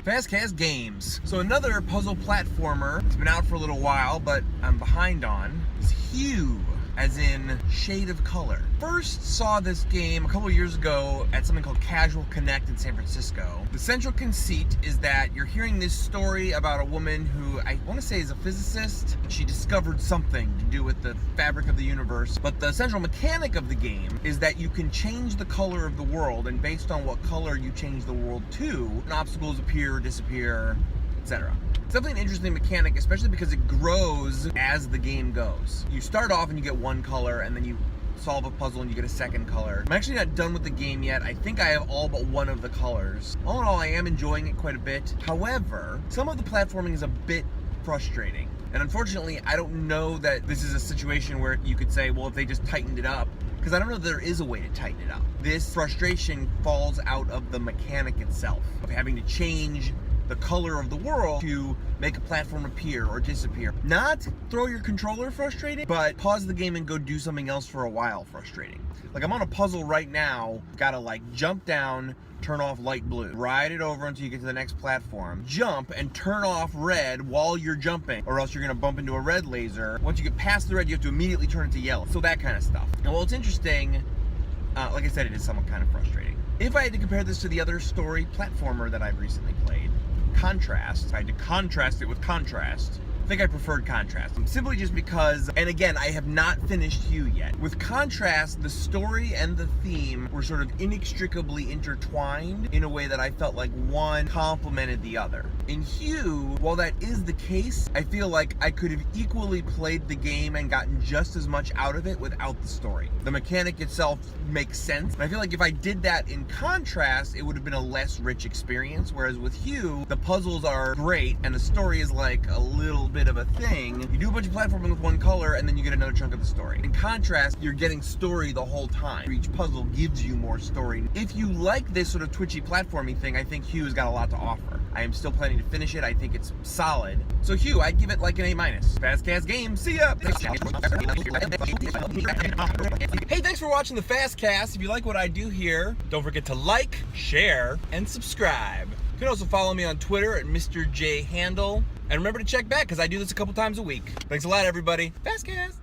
FastCast Games. So another puzzle platformer. It's been out for a little while, but I'm behind on. Is Hue, as in shade of color. First saw this game a couple years ago at something called Casual Connect in San Francisco. The central conceit is that you're hearing this story about a woman who I want to say is a physicist. She discovered something to do with the fabric of the universe. But the central mechanic of the game is that you can change the color of the world, and based on what color you change the world to, obstacles appear, disappear, etc. It's definitely an interesting mechanic, especially because it grows as the game goes. You start off and you get one color, and then you solve a puzzle and you get a second color. I'm actually not done with the game yet. I think I have all but one of the colors. All in all, I am enjoying it quite a bit. However, some of the platforming is a bit frustrating. And unfortunately, I don't know that this is a situation where you could say, well, if they just tightened it up, because I don't know that there is a way to tighten it up. This frustration falls out of the mechanic itself, of having to change the color of the world to make a platform appear or disappear. Not throw your controller frustrating, but pause the game and go do something else for a while frustrating. Like I'm on a puzzle right now, gotta like jump down, turn off light blue, ride it over until you get to the next platform, jump and turn off red while you're jumping, or else you're gonna bump into a red laser. Once you get past the red, you have to immediately turn it to yellow. So that kind of stuff. And while it's interesting, like I said, it is somewhat kind of frustrating. If I had to compare this to the other story platformer that I've recently played, Contrast, if I had to contrast it with Contrast, I think I preferred Contrast. Simply just because, and again, I have not finished Hue yet. With Contrast, the story and the theme were sort of inextricably intertwined in a way that I felt like one complemented the other. In Hue, while that is the case, I feel like I could have equally played the game and gotten just as much out of it without the story. The mechanic itself makes sense, and I feel like if I did that in Contrast, it would have been a less rich experience, whereas with Hue, the puzzles are great, and the story is like a little bit of a thing. You do a bunch of platforming with one color, and then you get another chunk of the story. In Contrast, you're getting story the whole time. Each puzzle gives you more story. If you like this sort of twitchy platforming thing, I think Hue has got a lot to offer. I am still planning to finish it. I think it's solid. So Hue, I'd give it like an A-. FastCast Games, see ya! Hey, thanks for watching the FastCast. If you like what I do here, don't forget to like, share, and subscribe. You can also follow me on Twitter at Mr. J Handle. And remember to check back, because I do this a couple times a week. Thanks a lot, everybody. FastCast!